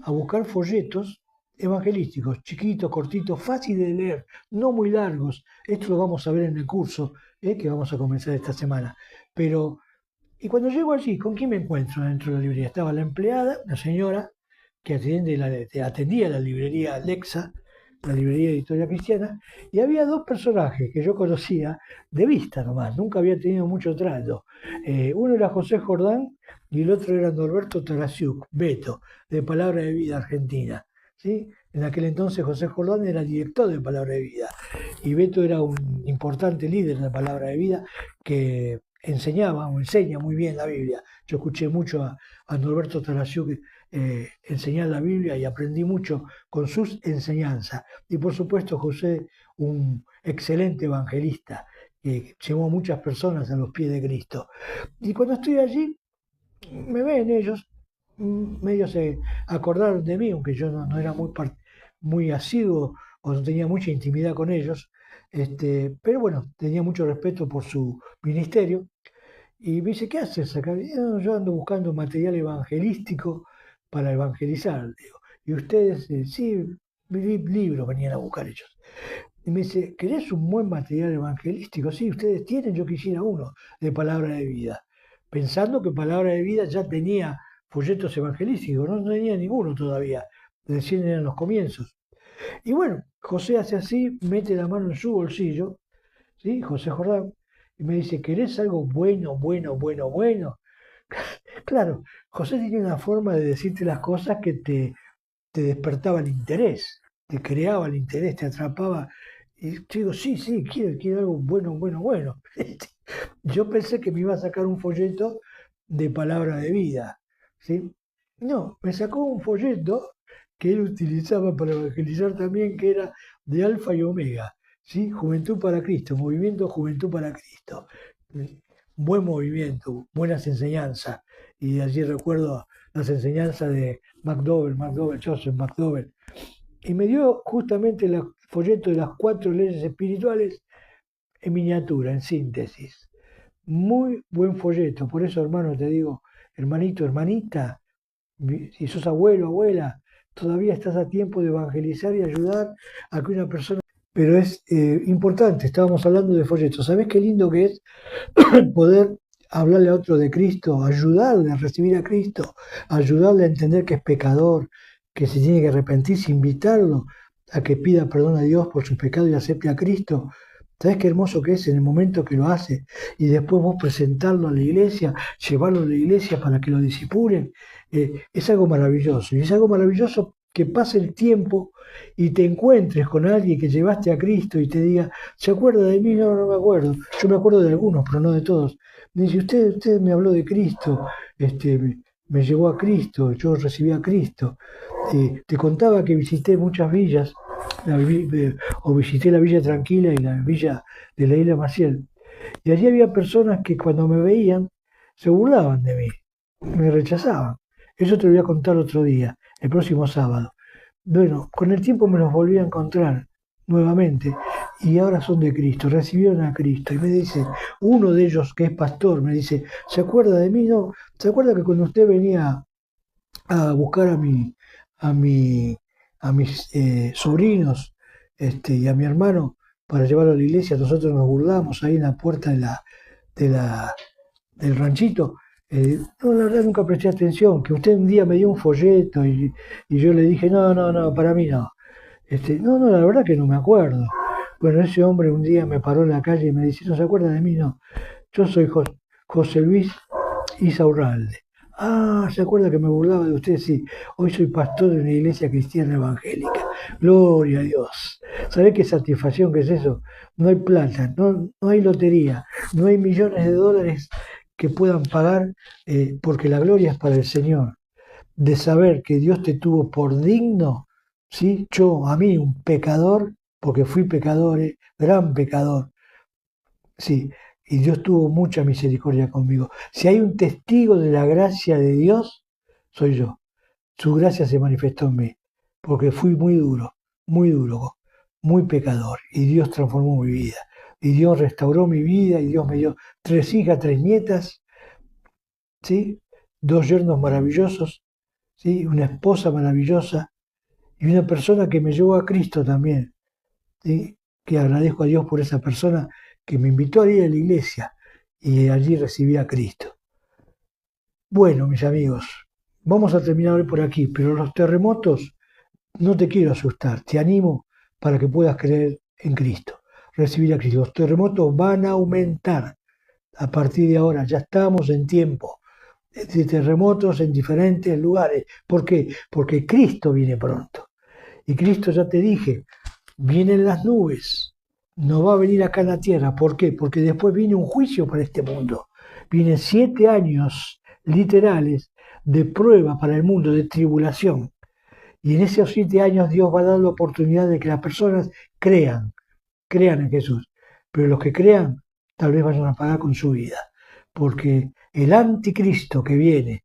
a buscar folletos evangelísticos, chiquitos, cortitos, fáciles de leer, no muy largos. Esto lo vamos a ver en el curso que vamos a comenzar esta semana. Pero, y cuando llego allí, ¿con quién me encuentro dentro de la librería? Estaba la empleada, una señora que atendía la librería Alexa, la librería editorial cristiana, y había 2 personajes que yo conocía de vista nomás, nunca había tenido mucho trato. Uno era José Jordán y el otro era Norberto Tarasiuk, Beto, de Palabra de Vida Argentina. ¿Sí? En aquel entonces José Jordán era director de Palabra de Vida. y Beto era un importante líder en la palabra de vida que enseñaba o enseña muy bien la Biblia. Yo escuché mucho a Norberto Tarasiuk enseñar la Biblia y aprendí mucho con sus enseñanzas. Y por supuesto José, un excelente evangelista que llevó a muchas personas a los pies de Cristo. Y cuando estoy allí, me ven ellos, medio se acordaron de mí, aunque yo no era muy asiduo o no tenía mucha intimidad con ellos, pero bueno, tenía mucho respeto por su ministerio. Y me dice, ¿qué haces acá? Y yo ando buscando material evangelístico para evangelizar, digo. Y ustedes, sí, libros venían a buscar ellos. Y me dice, ¿querés un buen material evangelístico? Sí, ustedes tienen, yo quisiera uno de Palabra de Vida. Pensando que Palabra de Vida ya tenía folletos evangelísticos, no tenía ninguno todavía, recién eran los comienzos. Y bueno, José hace así, mete la mano en su bolsillo, ¿sí? José Jordán, y me dice, ¿querés algo bueno, bueno, bueno, bueno? Claro, José tenía una forma de decirte las cosas que te despertaba el interés, te creaba el interés, te atrapaba. Y yo digo, sí, sí, quiero algo bueno, bueno, bueno. Yo pensé que me iba a sacar un folleto de palabra de vida, ¿sí? No, me sacó un folleto que él utilizaba para evangelizar también, que era de Alfa y Omega, ¿sí? Juventud para Cristo, movimiento Juventud para Cristo. Buen movimiento, buenas enseñanzas. Y de allí recuerdo las enseñanzas de Joseph McDowell. Y me dio justamente el folleto de las 4 leyes espirituales en miniatura, en síntesis. Muy buen folleto. Por eso, hermano, te digo, hermanito, hermanita, si sos abuelo, abuela, todavía estás a tiempo de evangelizar y ayudar a que una persona... Pero es importante, estábamos hablando de folletos. ¿Sabés qué lindo que es poder hablarle a otro de Cristo, ayudarle a recibir a Cristo, ayudarle a entender que es pecador, que se tiene que arrepentirse, invitarlo a que pida perdón a Dios por sus pecados y acepte a Cristo? ¿Sabes qué hermoso que es en el momento que lo hace? Y después vos presentarlo a la iglesia, llevarlo a la iglesia para que lo disipulen. Es algo maravilloso. Y es algo maravilloso que pase el tiempo y te encuentres con alguien que llevaste a Cristo y te diga, ¿se acuerda de mí? No, no me acuerdo. Yo me acuerdo de algunos, pero no de todos. Me dice, usted me habló de Cristo, me llevó a Cristo, yo recibí a Cristo. Te contaba que visité muchas villas, o visité la Villa Tranquila y la Villa de la Isla Maciel. Y allí había personas que cuando me veían se burlaban de mí, me rechazaban. Eso te lo voy a contar otro día, el próximo sábado. Bueno, con el tiempo me los volví a encontrar nuevamente y ahora son de Cristo, recibieron a Cristo. Y me dice, uno de ellos que es pastor, me dice, ¿se acuerda de mí? No, ¿se acuerda que cuando usted venía a buscar a mi, a mis sobrinos y a mi hermano para llevarlo a la iglesia? Nosotros nos burlamos ahí en la puerta de la, del ranchito. No, la verdad nunca presté atención, que usted un día me dio un folleto y yo le dije, no, no, no, para mí no. No, no, la verdad que no me acuerdo. Bueno, ese hombre un día me paró en la calle y me dice, ¿no se acuerda de mí? No, yo soy José Luis Isaurralde. Ah, ¿se acuerda que me burlaba de usted? Sí, hoy soy pastor de una iglesia cristiana evangélica. Gloria a Dios. ¿Sabe qué satisfacción que es eso? No hay plata, no hay lotería, no hay millones de dólares que puedan pagar, porque la gloria es para el Señor. De saber que Dios te tuvo por digno, ¿sí? Yo, a mí, un pecador, porque fui pecador, gran pecador, sí, y Dios tuvo mucha misericordia conmigo. Si hay un testigo de la gracia de Dios, soy yo. Su gracia se manifestó en mí, porque fui muy duro, muy pecador, y Dios transformó mi vida. Y Dios restauró mi vida, y Dios me dio 3 hijas, 3 nietas, ¿sí? 2 yernos maravillosos, ¿sí? Una esposa maravillosa, y una persona que me llevó a Cristo también, ¿sí? Que agradezco a Dios por esa persona que me invitó a ir a la iglesia y allí recibí a Cristo. Bueno, mis amigos, vamos a terminar hoy por aquí, pero los terremotos no te quiero asustar, te animo para que puedas creer en Cristo, recibir a Cristo. Los terremotos van a aumentar a partir de ahora, ya estamos en tiempo de terremotos en diferentes lugares. ¿Por qué? Porque Cristo viene pronto. Y Cristo, ya te dije, vienen las nubes, no va a venir acá en la tierra. ¿Por qué? Porque después viene un juicio para este mundo. Vienen 7 años literales de prueba para el mundo, de tribulación. Y en esos 7 años Dios va a dar la oportunidad de que las personas crean, crean en Jesús. Pero los que crean tal vez vayan a pagar con su vida. Porque el anticristo que viene,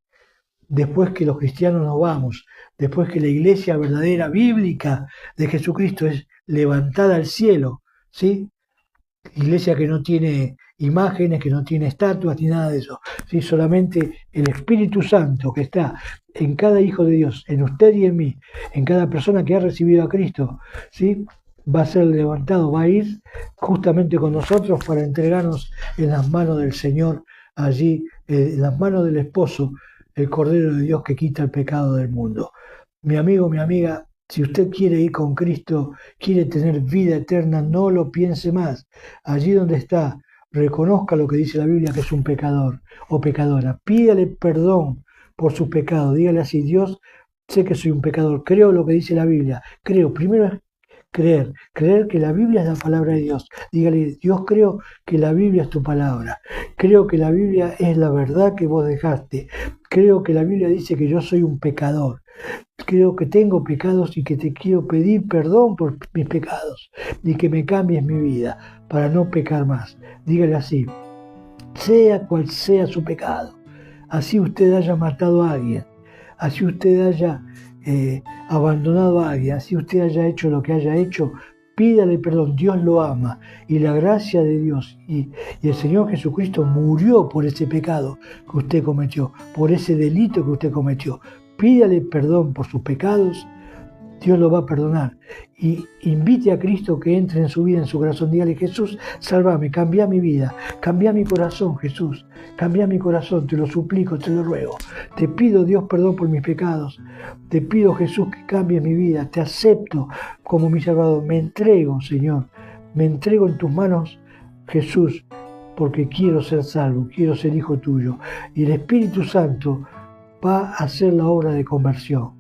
después que los cristianos nos vamos, después que la iglesia verdadera, bíblica de Jesucristo es levantada al cielo, ¿sí? Iglesia que no tiene imágenes, que no tiene estatuas ni nada de eso, ¿sí? Solamente el Espíritu Santo que está en cada hijo de Dios, en usted y en mí, en cada persona que ha recibido a Cristo, ¿sí? Va a ser levantado, va a ir justamente con nosotros para entregarnos en las manos del Señor, allí, en las manos del esposo, el Cordero de Dios que quita el pecado del mundo. Mi amigo, mi amiga, si usted quiere ir con Cristo, quiere tener vida eterna, no lo piense más. Allí donde está, reconozca lo que dice la Biblia, que es un pecador o pecadora. Pídale perdón por sus pecados. Dígale así: Dios, sé que soy un pecador, creo lo que dice la Biblia. Creo, primero es creer que la Biblia es la palabra de Dios. Dígale: Dios, creo que la Biblia es tu palabra. Creo que la Biblia es la verdad que vos dejaste. Creo que la Biblia dice que yo soy un pecador. Creo que tengo pecados y que te quiero pedir perdón por mis pecados y que me cambies mi vida para no pecar más. Dígale así: sea cual sea su pecado, así usted haya matado a alguien, así usted haya abandonado a alguien, así usted haya hecho lo que haya hecho, pídale perdón. Dios lo ama y la gracia de Dios y el Señor Jesucristo murió por ese pecado que usted cometió, por ese delito que usted cometió. Pídale perdón por sus pecados, Dios lo va a perdonar. Y invite a Cristo que entre en su vida, en su corazón. Dígale: Jesús, sálvame, cambia mi vida, cambia mi corazón, Jesús, cambia mi corazón, te lo suplico, te lo ruego. Te pido, Dios, perdón por mis pecados. Te pido, Jesús, que cambie mi vida. Te acepto como mi Salvador. Me entrego, Señor, me entrego en tus manos, Jesús, porque quiero ser salvo, quiero ser hijo tuyo. Y el Espíritu Santo va a hacer la obra de conversión.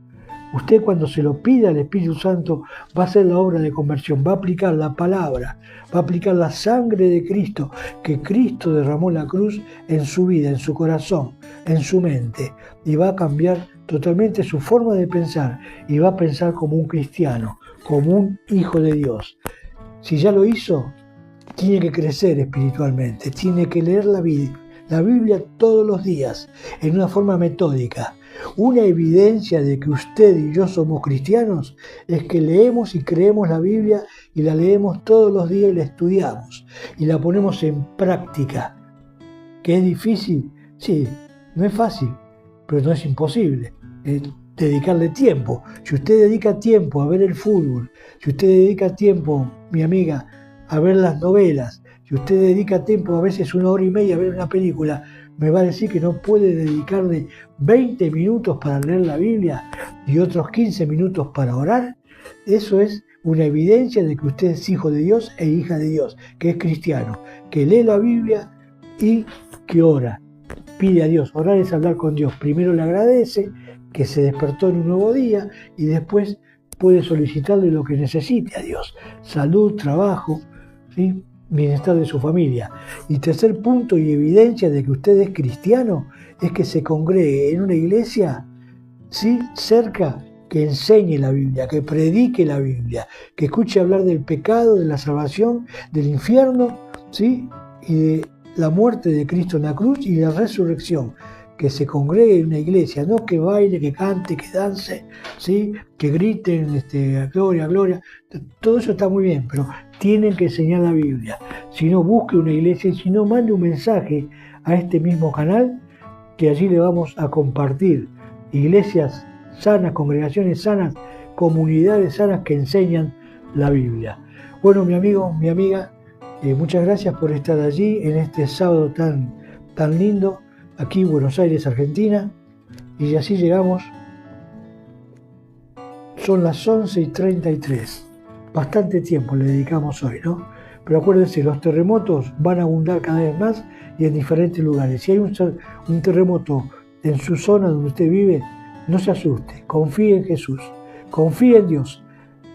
Usted, cuando se lo pida al Espíritu Santo, va a hacer la obra de conversión, va a aplicar la palabra, va a aplicar la sangre de Cristo, que Cristo derramó en la cruz, en su vida, en su corazón, en su mente, y va a cambiar totalmente su forma de pensar, y va a pensar como un cristiano, como un hijo de Dios. Si ya lo hizo, tiene que crecer espiritualmente, tiene que leer la Biblia todos los días, en una forma metódica. Una evidencia de que usted y yo somos cristianos es que leemos y creemos la Biblia y la leemos todos los días y la estudiamos y la ponemos en práctica. ¿Que es difícil? Sí, no es fácil, pero no es imposible. Es dedicarle tiempo. Si usted dedica tiempo a ver el fútbol, si usted dedica tiempo, mi amiga, a ver las novelas, si usted dedica tiempo, a veces 1 hora y media, a ver una película, me va a decir que no puede dedicarle 20 minutos para leer la Biblia y otros 15 minutos para orar. Eso es una evidencia de que usted es hijo de Dios e hija de Dios, que es cristiano, que lee la Biblia y que ora. Pide a Dios. Orar es hablar con Dios. Primero le agradece que se despertó en un nuevo día y después puede solicitarle lo que necesite a Dios: salud, trabajo, ¿sí?, bienestar de su familia. Y tercer punto y evidencia de que usted es cristiano es que se congregue en una iglesia, ¿sí?, cerca, que enseñe la Biblia, que predique la Biblia, que escuche hablar del pecado, de la salvación, del infierno, ¿sí?, y de la muerte de Cristo en la cruz y la resurrección. Que se congregue en una iglesia, no que baile, que cante, que dance, ¿sí?, que griten gloria, gloria. Todo eso está muy bien, pero tienen que enseñar la Biblia. Si no, busque una iglesia, y si no, mande un mensaje a este mismo canal, que allí le vamos a compartir iglesias sanas, congregaciones sanas, comunidades sanas que enseñan la Biblia. Bueno, mi amigo, mi amiga, muchas gracias por estar allí en este sábado tan lindo, aquí en Buenos Aires, Argentina, y así llegamos. Son las 11:33. Bastante tiempo le dedicamos hoy, ¿no? Pero acuérdense, los terremotos van a abundar cada vez más y en diferentes lugares. Si hay un terremoto en su zona donde usted vive, no se asuste, confíe en Jesús, confíe en Dios,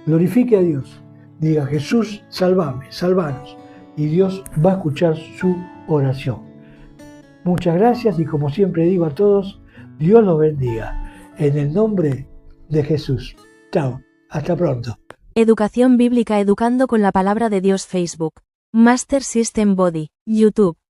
glorifique a Dios, diga: Jesús, sálvame, sálvanos. Y Dios va a escuchar su oración. Muchas gracias y como siempre digo a todos, Dios los bendiga. En el nombre de Jesús. Chao, hasta pronto. Educación Bíblica Educando con la Palabra de Dios. Facebook, Master System Body, YouTube.